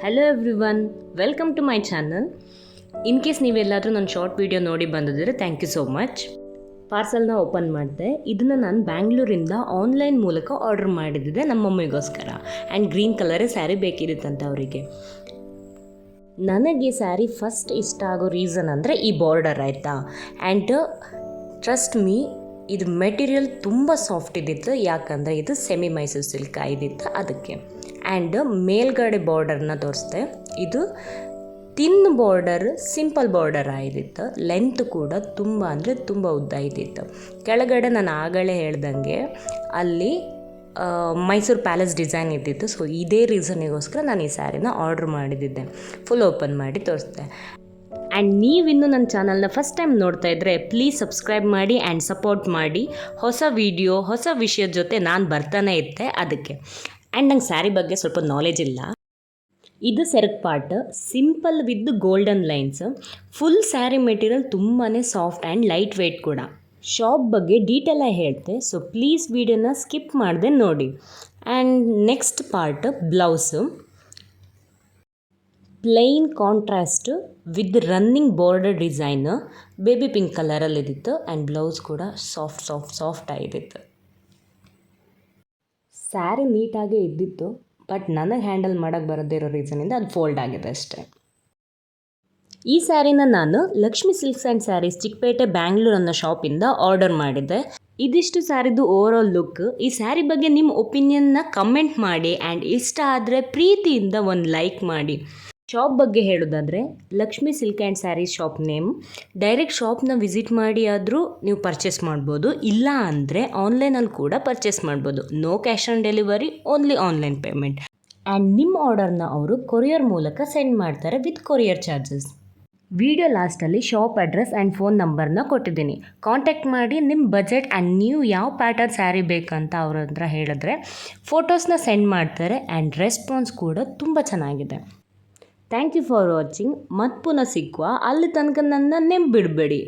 Hello everyone, welcome to my channel. In case ನೀವೆಲ್ಲಾದರೂ ನನ್ನ short video ನೋಡಿ ಬಂದಿದ್ದರೆ ಥ್ಯಾಂಕ್ ಯು ಸೋ ಮಚ್. ಪಾರ್ಸಲ್ನ ಓಪನ್ ಮಾಡಿದೆ. ಇದನ್ನು ನಾನು ಬ್ಯಾಂಗ್ಳೂರಿಂದ ಆನ್ಲೈನ್ ಮೂಲಕ ಆರ್ಡರ್ ಮಾಡಿದ್ದೆ ನಮ್ಮ ಮಮ್ಮಿಗೋಸ್ಕರ. ಆ್ಯಂಡ್ ಗ್ರೀನ್ ಕಲರೇ ಸ್ಯಾರಿ ಬೇಕಿರುತ್ತಂತೆ ಅವರಿಗೆ. ನನಗೆ ಸ್ಯಾರಿ ಫಸ್ಟ್ ಇಷ್ಟ ಆಗೋ ರೀಸನ್ ಅಂದರೆ ಈ ಬಾರ್ಡರ್ ಆಯಿತಾ. ಆ್ಯಂಡ್ ಟ್ರಸ್ಟ್ ಮೀ, ಇದು ಮೆಟೀರಿಯಲ್ ತುಂಬ ಸಾಫ್ಟ್ ಇದ್ದಿತ್ತು. ಯಾಕಂದರೆ ಇದು ಸೆಮಿ ಮೈಸೂರು ಸಿಲ್ಕ್ ಇದ್ದಿತ್ತು ಅದಕ್ಕೆ. ಆ್ಯಂಡ್ ಮೇಲ್ಗಡೆ ಬಾರ್ಡರ್ನ ತೋರಿಸ್ದೆ. ಇದು ತಿನ್ ಬಾರ್ಡರ್, ಸಿಂಪಲ್ ಬಾರ್ಡರ್ ಆಗಿತ್ತು. ಲೆಂತ್ ಕೂಡ ತುಂಬ ಅಂದರೆ ತುಂಬ ಉದ್ದ ಇದ್ದಿತ್ತು. ಕೆಳಗಡೆ ನಾನು ಆಗಲೇ ಹೇಳ್ದಂಗೆ ಅಲ್ಲಿ ಮೈಸೂರು ಪ್ಯಾಲೇಸ್ ಡಿಸೈನ್ ಇದ್ದಿತ್ತು. ಸೊ ಇದೇ ರೀಸನಿಗೋಸ್ಕರ ನಾನು ಈ ಸ್ಯಾರಿನ ಆರ್ಡ್ರ್ ಮಾಡಿದ್ದೆ. ಫುಲ್ ಓಪನ್ ಮಾಡಿ ತೋರಿಸ್ದೆ. ಆ್ಯಂಡ್ ನೀವಿನ್ನೂ ನನ್ನ ಚಾನಲ್ನ ಫಸ್ಟ್ ಟೈಮ್ ನೋಡ್ತಾ ಇದ್ದರೆ ಪ್ಲೀಸ್ ಸಬ್ಸ್ಕ್ರೈಬ್ ಮಾಡಿ ಆ್ಯಂಡ್ ಸಪೋರ್ಟ್ ಮಾಡಿ. ಹೊಸ ವಿಡಿಯೋ, ಹೊಸ ವಿಷಯದ ಜೊತೆ ನಾನು ಬರ್ತಾನೆ ಇದ್ದೆ ಅದಕ್ಕೆ. ಆ್ಯಂಡ್ ನಂಗೆ ಸ್ಯಾರಿ ಬಗ್ಗೆ ಸ್ವಲ್ಪ ನಾಲೆಜ್ ಇಲ್ಲ. ಇದು ಸೆರಗ್ part, simple with golden lines. Full sari material ತುಂಬಾ ಸಾಫ್ಟ್ ಆ್ಯಂಡ್ ಲೈಟ್ ವೆಯ್ಟ್ ಕೂಡ. ಶಾಪ್ ಬಗ್ಗೆ ಡೀಟೇಲಾಗಿ ಹೇಳ್ತೆ, ಸೊ ಪ್ಲೀಸ್ ವಿಡಿಯೋನ ಸ್ಕಿಪ್ ಮಾಡದೆ ನೋಡಿ. And next part blouse. Plain contrast with running border design baby pink ಕಲರಲ್ಲಿದ್ದಿತ್ತು. ಆ್ಯಂಡ್ ಬ್ಲೌಸ್ ಕೂಡ ಸಾಫ್ಟ್ ಆಗಿದ್ದಿತ್ತು. ಸ್ಯಾರಿ ನೀಟಾಗೇ ಇದ್ದಿತ್ತು, ಬಟ್ ನನಗೆ ಹ್ಯಾಂಡಲ್ ಮಾಡೋಕ್ಕೆ ಬರದೇ ಇರೋ ರೀಸನಿಂದ ಅದು ಫೋಲ್ಡ್ ಆಗಿದೆ ಅಷ್ಟೇ. ಈ ಸ್ಯಾರಿನ ನಾನು ಲಕ್ಷ್ಮಿ ಸಿಲ್ಕ್ಸ್ ಆ್ಯಂಡ್ ಸ್ಯಾರೀಸ್ ಚಿಕ್ಕಪೇಟೆ ಬ್ಯಾಂಗ್ಳೂರ್ ಅನ್ನೋ ಶಾಪಿಂದ ಆರ್ಡರ್ ಮಾಡಿದ್ದೆ. ಇದಿಷ್ಟು ಸ್ಯಾರಿದು ಓವರ್ ಆಲ್ ಲುಕ್. ಈ ಸ್ಯಾರಿ ಬಗ್ಗೆ ನಿಮ್ಮ ಒಪಿನಿಯನ್ನ ಕಮೆಂಟ್ ಮಾಡಿ. ಆ್ಯಂಡ್ ಇಷ್ಟ ಆದರೆ ಪ್ರೀತಿಯಿಂದ ಒಂದು ಲೈಕ್ ಮಾಡಿ. ಶಾಪ್ ಬಗ್ಗೆ ಹೇಳೋದಾದರೆ Lakshmi silk and saris shop name. Direct ಶಾಪ್ನ ವಿಸಿಟ್ ಮಾಡಿ ಆದರೂ ನೀವು ಪರ್ಚೇಸ್ ಮಾಡ್ಬೋದು. ಇಲ್ಲ ಅಂದರೆ ಆನ್ಲೈನಲ್ಲಿ ಕೂಡ ಪರ್ಚೇಸ್ ಮಾಡ್ಬೋದು. No cash on delivery, only online payment. And ನಿಮ್ಮ ಆರ್ಡರ್ನ ಅವರು ಕೊರಿಯರ್ ಮೂಲಕ ಸೆಂಡ್ ಮಾಡ್ತಾರೆ ವಿತ್ ಕೊರಿಯರ್ ಚಾರ್ಜಸ್. ವಿಡಿಯೋ ಲಾಸ್ಟಲ್ಲಿ ಶಾಪ್ ಅಡ್ರೆಸ್ ಆ್ಯಂಡ್ ಫೋನ್ ನಂಬರ್ನ ಕೊಟ್ಟಿದ್ದೀನಿ. ಕಾಂಟ್ಯಾಕ್ಟ್ ಮಾಡಿ ನಿಮ್ಮ ಬಜೆಟ್ ಆ್ಯಂಡ್ ನೀವು ಯಾವ ಪ್ಯಾಟರ್ನ್ ಸ್ಯಾರಿ ಬೇಕಂತ ಅವ್ರ ಹತ್ರ ಹೇಳಿದ್ರೆ ಫೋಟೋಸ್ನ ಸೆಂಡ್ ಮಾಡ್ತಾರೆ. ಆ್ಯಂಡ್ ರೆಸ್ಪಾನ್ಸ್ ಕೂಡ ತುಂಬ ಚೆನ್ನಾಗಿದೆ. Thank you for watching. ಮತ್ತೆ ಪುನಃ ಸಿಕ್ಕುವ. ಅಲ್ಲಿ ತನಕ ನನ್ನ ನೆನಪಿಡಬೇಡಿ.